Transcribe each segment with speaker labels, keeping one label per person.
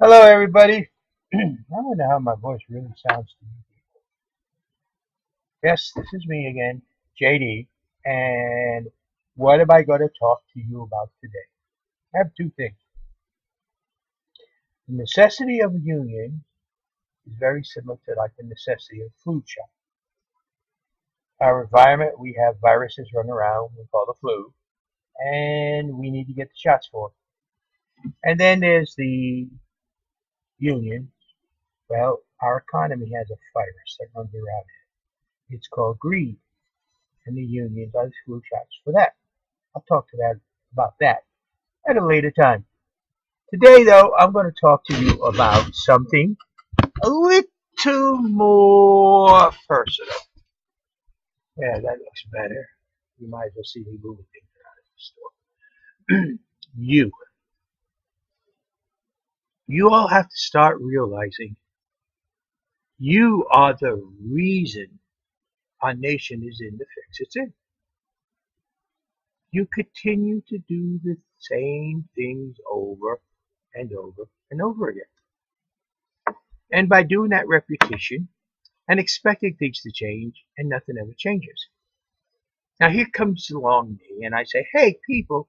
Speaker 1: Hello, everybody. I wonder how my voice really sounds to you. Yes, this is me again, JD. And what am I going to talk to you about today? I have two things. The necessity of a union is very similar to like the necessity of food shop. Our environment, we have viruses running around we call the flu, and we need to get the shots for it. And then there's the union. Well, our economy has a virus that runs around it. It's called greed. And the unions are the screw shots for that. I'll talk to that about that at a later time. Today, though, I'm going to talk to you about something a little more personal. Yeah, that looks better. You might as well see me moving things around in the store. You all have to start realizing you are the reason our nation is in the fix it's in. You continue to do the same things over and over and over again. And by doing that repetition and expecting things to change, and nothing ever changes. Now here comes along me and I say, hey people,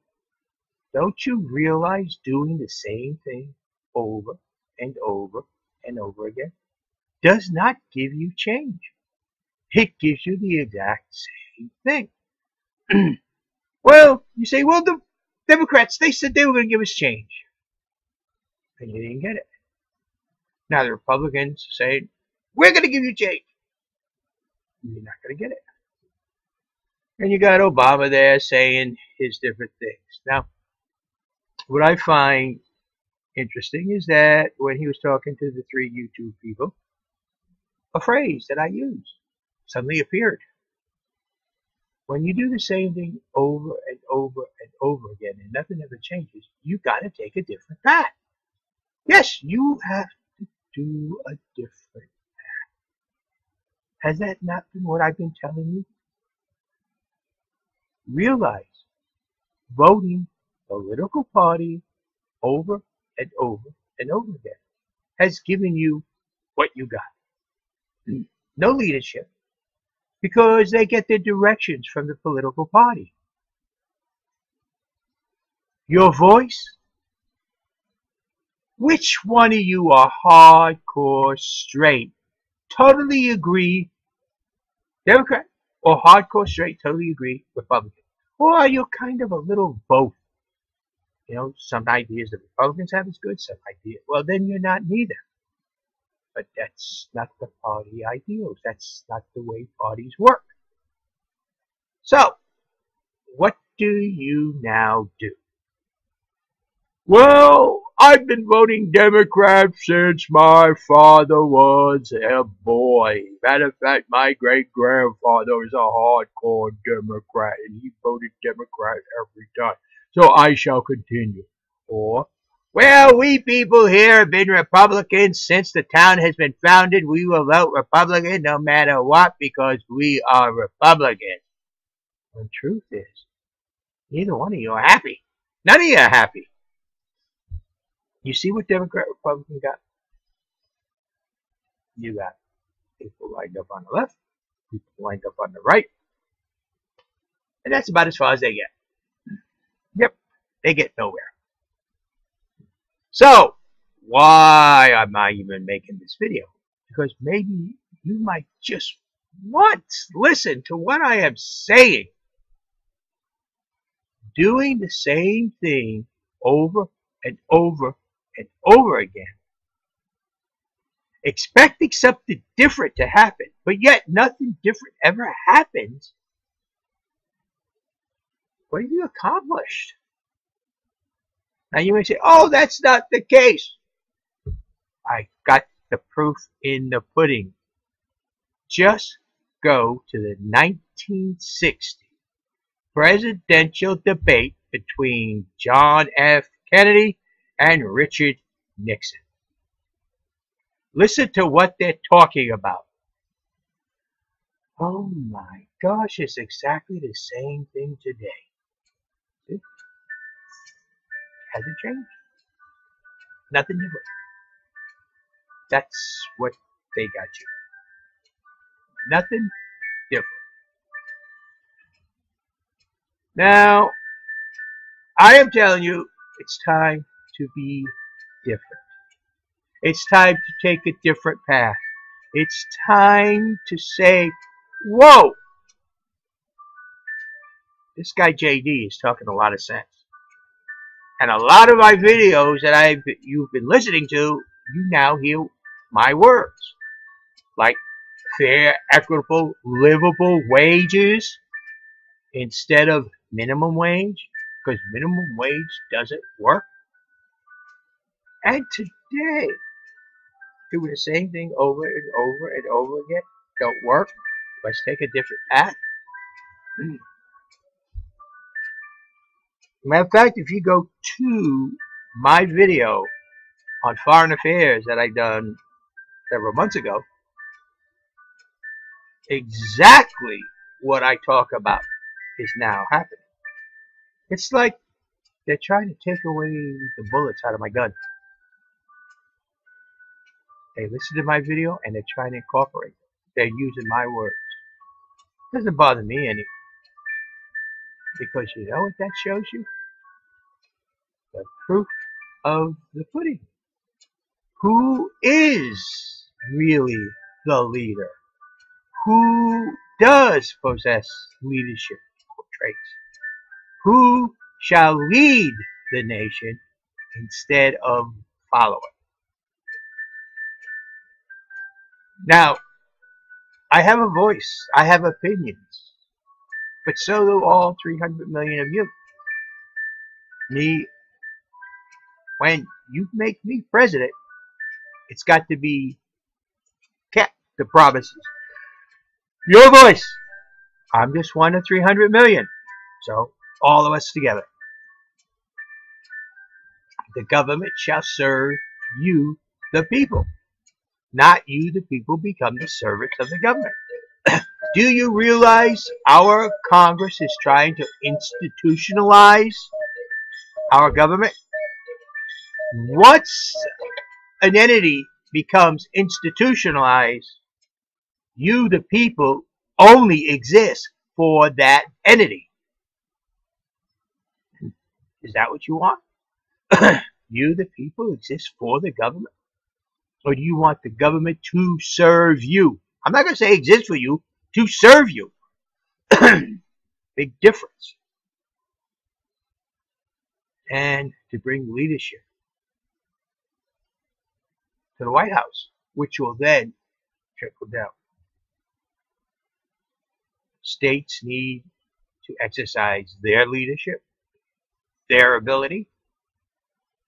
Speaker 1: don't you realize doing the same thing over and over and over again does not give you change? It gives you the exact same thing. Well, you say, well, the Democrats, they said they were going to give us change. And you didn't get it. Now the Republicans say, we're going to give you change. You're not going to get it. And you got Obama there saying his different things. Now, what I find interesting is that when he was talking to the three YouTube people, a phrase that I used suddenly appeared. When you do the same thing over and over and over again and nothing ever changes, you got to take a different path. Yes, you have to do a different path. Has that not been what I've been telling you? Realize voting political party over and over and over again has given you what you got. No leadership, because they get their directions from the political party. Your voice? Which one of you are hardcore straight, totally agree Democrat, or hardcore straight, totally agree Republican? Or are you kind of a little both? You know, some ideas the Republicans have is good, some ideas, well, then you're not neither. But that's not the party ideals. That's not the way parties work. So, what do you now do? Well, I've been voting Democrat since my father was a boy. Matter of fact, my great-grandfather was a hardcore Democrat, and he voted Democrat every time. So I shall continue. Or, well, we people here have been Republicans since the town has been founded. We will vote Republican no matter what because we are Republicans. The truth is, neither one of you are happy. None of you are happy. You see what Democrat Republican got? You got people lined up on the left, people lined up on the right, and that's about as far as they get. Yep, they get nowhere. So, why am I even making this video? Because maybe you might just once listen to what I am saying. Doing the same thing over and over and over again. Expecting something different to happen, but yet nothing different ever happens. What have you accomplished? Now you may say, oh, that's not the case. I got the proof in the pudding. Just go to the 1960 presidential debate between John F. Kennedy and Richard Nixon. Listen to what they're talking about. Oh my gosh, it's exactly the same thing today. See? Hasn't changed. Nothing different. That's what they got you. Nothing different. Now, I am telling you, it's time to be different. It's time to take a different path. It's time to say, whoa, this guy JD is talking a lot of sense. And a lot of my videos that you've been listening to, you now hear my words. Like fair, equitable, livable wages instead of minimum wage, because minimum wage doesn't work. And today, doing the same thing over and over and over again don't work. Let's take a different path. Matter of fact, if you go to my video on foreign affairs that I done several months ago, exactly what I talk about is now happening. It's like they're trying to take away the bullets out of my gun. They listen to my video and they're trying to incorporate them. They're using my words. It doesn't bother me any, because you know what that shows you? The proof of the pudding. Who is really the leader? Who does possess leadership traits? Who shall lead the nation instead of following? Now, I have a voice. I have opinions. But so do all 300 million of you. When you make me president, it's got to be kept, the promises. Your voice. I'm just one of 300 million. So, all of us together. The government shall serve you, the people. Not you, the people, become the servants of the government. Do you realize our Congress is trying to institutionalize our government? Once an entity becomes institutionalized, you, the people, only exist for that entity. Is that what you want? You, the people, exist for the government? Or do you want the government to serve you? I'm not going to say exist for you, to serve you. Big difference. And to bring leadership to the White House, which will then trickle down. States need to exercise their leadership, their ability,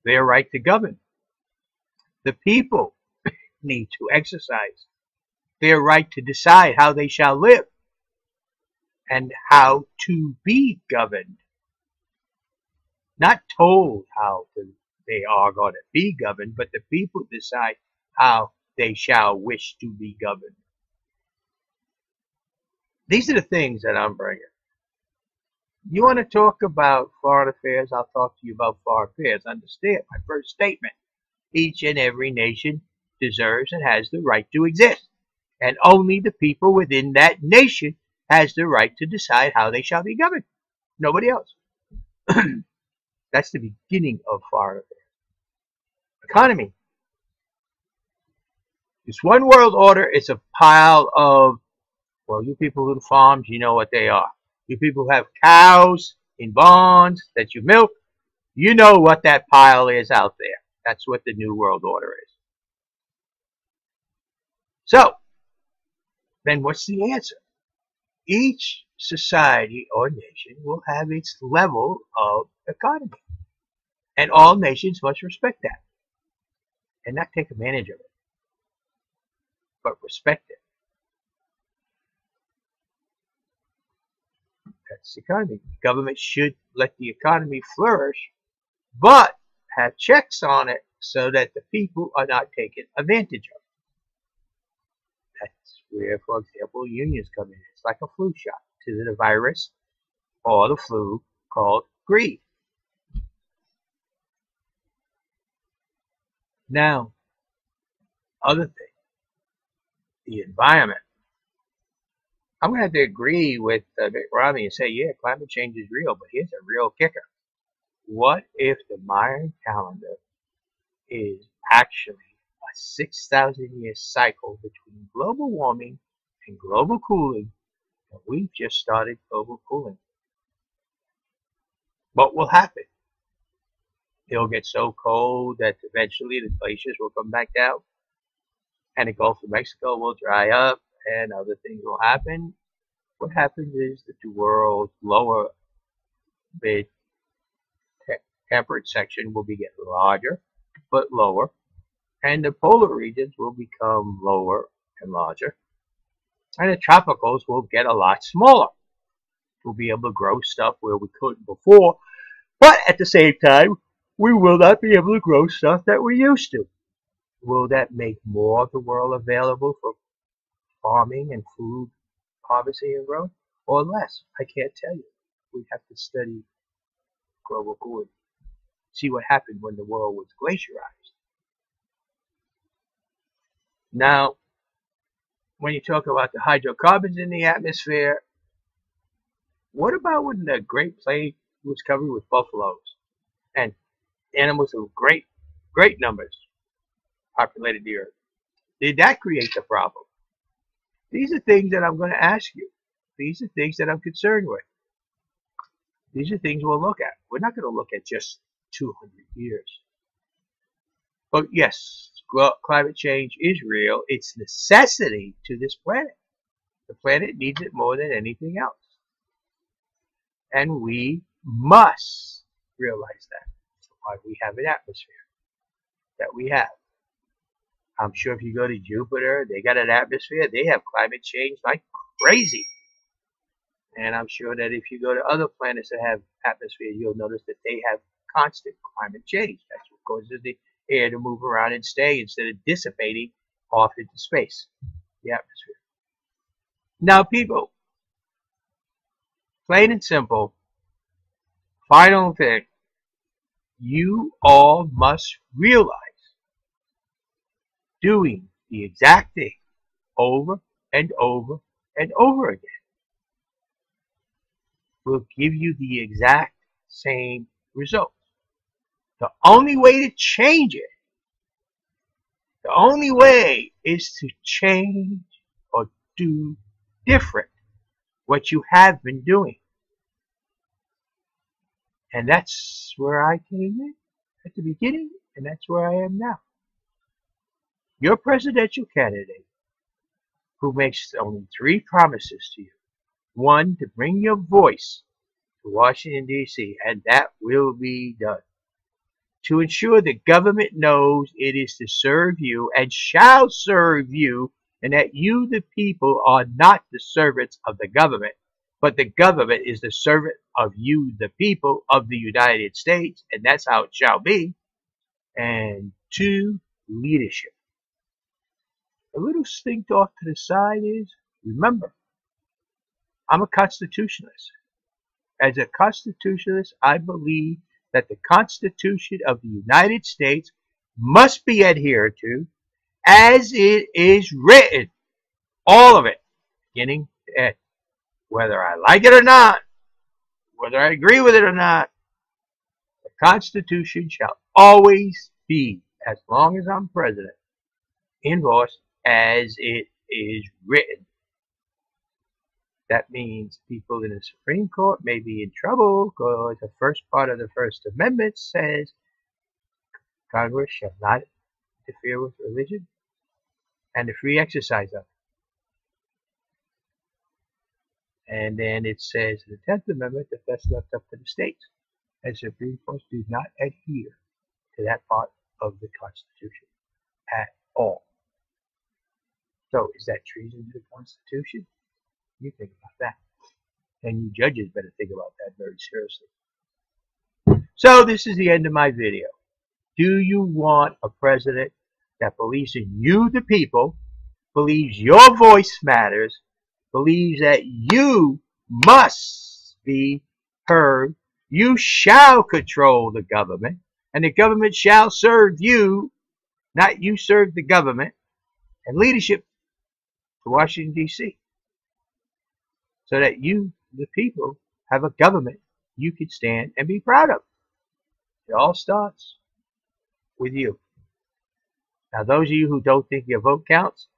Speaker 1: their right to govern. The people need to exercise their right to decide how they shall live and how to be governed. Not told how they are going to be governed, but the people decide how they shall wish to be governed. These are the things that I'm bringing. You want to talk about foreign affairs? I'll talk to you about foreign affairs. Understand my first statement. Each and every nation deserves and has the right to exist. And only the people within that nation has the right to decide how they shall be governed. Nobody else. That's the beginning of foreign affairs. Economy. This one world order is a pile of, well, you people who farms, you know what they are. You people who have cows in barns that you milk, you know what that pile is out there. That's what the New World Order is. So, then what's the answer? Each society or nation will have its level of economy. And all nations must respect that. And not take advantage of it, but respect it. That's the economy. The government should let the economy flourish, but have checks on it so that the people are not taken advantage of. That's where, for example, unions come in. It's like a flu shot to the virus or the flu called greed. Now, other thing, the environment. I'm going to have to agree with Mitt Romney and say, yeah, climate change is real, but here's a real kicker. What if the Mayan calendar is actually a 6,000-year cycle between global warming and global cooling, and we've just started global cooling? What will happen? It'll get so cold that eventually the glaciers will come back down, and the Gulf of Mexico will dry up, and other things will happen. What happens is that the world's lower mid-temperate section will be getting larger, but lower, and the polar regions will become lower and larger, and the tropicals will get a lot smaller. We'll be able to grow stuff where we couldn't before, but at the same time, we will not be able to grow stuff that we used to. Will that make more of the world available for farming and food harvesting and growth, or less? I can't tell you. We have to study global cooling, see what happened when the world was glaciarized. Now, when you talk about the hydrocarbons in the atmosphere, what about when the Great Plains was covered with buffaloes and animals of great numbers populated the earth? Did that create the problem? These are things that I'm going to ask you. These are things that I'm concerned with. These are things we'll look at. We're not going to look at just 200 years. But yes, climate change is real. It's necessity to this planet. The planet needs it more than anything else. And we must realize that. That's why we have an atmosphere that we have. I'm sure if you go to Jupiter, they got an atmosphere. They have climate change like crazy. And I'm sure that if you go to other planets that have atmosphere, you'll notice that they have constant climate change. That's what causes the air to move around and stay instead of dissipating off into space, the atmosphere. Now, people, plain and simple, final thing, you all must realize doing the exact thing over and over and over again will give you the exact same results. The only way to change it, the only way is to change or do different what you have been doing. And that's where I came in at the beginning, and that's where I am now. Your presidential candidate, who makes only 3 promises to you. 1, to bring your voice to Washington, D.C., and that will be done. To ensure the government knows it is to serve you and shall serve you, and that you, the people, are not the servants of the government, but the government is the servant of you, the people of the United States, and that's how it shall be. And 2, leadership. A little thing off to the side is, remember, I'm a constitutionalist. As a constitutionalist, I believe that the Constitution of the United States must be adhered to as it is written. All of it, beginning to end. Whether I like it or not, whether I agree with it or not, the Constitution shall always be, as long as I'm president, enforced as it is written. That means people in the Supreme Court may be in trouble because the first part of the First Amendment says Congress shall not interfere with religion and the free exercise of it. And then it says in the 10th Amendment that that's left up to the states. And Supreme Courts do not adhere to that part of the Constitution at all. So is that treason to the Constitution? You think about that. And you judges better think about that very seriously. So this is the end of my video. Do you want a president that believes in you, the people, believes your voice matters, believes that you must be heard, you shall control the government, and the government shall serve you, not you serve the government, and leadership to Washington, D.C., so that you, the people, have a government you can stand and be proud of. It all starts with you. Now, those of you who don't think your vote counts,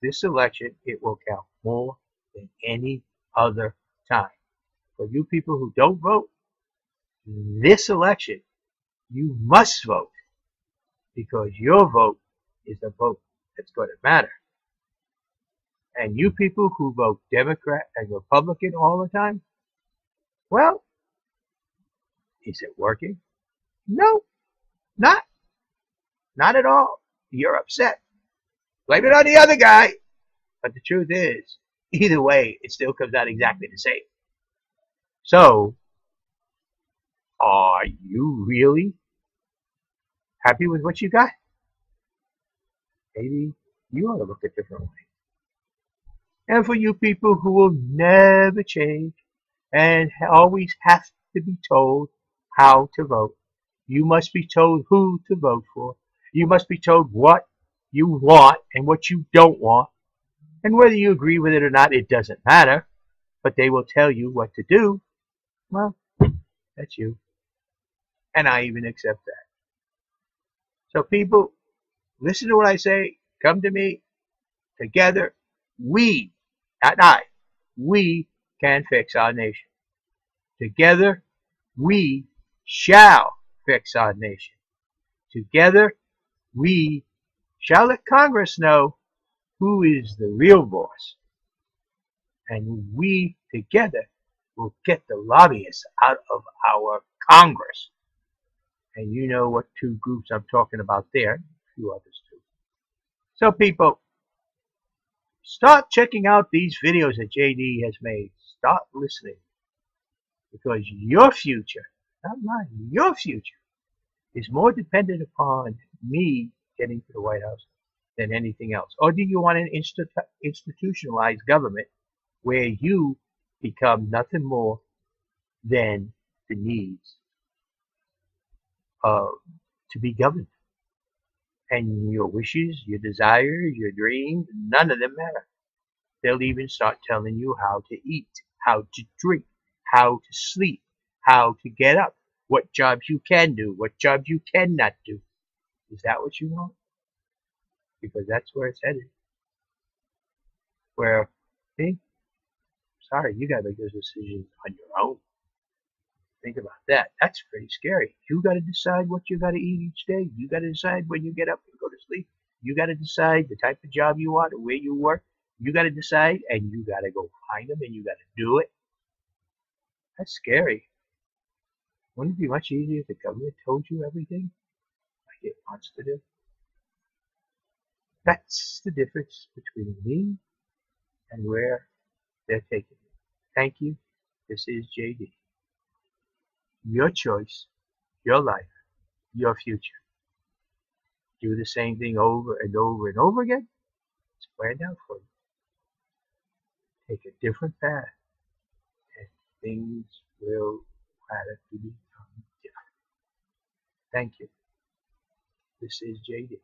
Speaker 1: this election, it will count more than any other time. For you people who don't vote, this election, you must vote, because your vote is the vote that's going to matter. And you people who vote Democrat and Republican all the time, well, is it working? No, not at all. You're upset. Blame it on the other guy. But the truth is, either way, it still comes out exactly the same. So, are you really happy with what you got? Maybe you ought to look a different way. And for you people who will never change and always have to be told how to vote, you must be told who to vote for. You must be told what you want and what you don't want. And whether you agree with it or not, it doesn't matter. But they will tell you what to do. Well, that's you. And I even accept that. So people, listen to what I say. Come to me. Together, we, not I, we can fix our nation. Together, we shall fix our nation. Together, we shall let Congress know who is the real boss. And we together will get the lobbyists out of our Congress. And you know what two groups I'm talking about there, a few others too. So people, start checking out these videos that JD has made. Start listening. Because your future, not mine, your future is more dependent upon me getting to the White House than anything else. Or do you want an institutionalized government where you become nothing more than the needs to be governed? And your wishes, your desires, your dreams, none of them matter. They'll even start telling you how to eat, how to drink, how to sleep, how to get up, what jobs you can do, what jobs you cannot do. Is that what you want? Because that's where it's headed. Where, see, sorry, you got to make those decisions on your own. Think about that. That's pretty scary. You got to decide what you got to eat each day. You got to decide when you get up and go to sleep. You got to decide the type of job you want and where you work. You got to decide, and you got to go find them, and you got to do it. That's scary. Wouldn't it be much easier if the government told you everything like it wants to do? That's the difference between me and where they're taking me. Thank you. This is JD. Your choice, your life, your future. Do the same thing over and over and over again. It's planned out for you. Take a different path, and things will radically become different. Thank you. This is JD.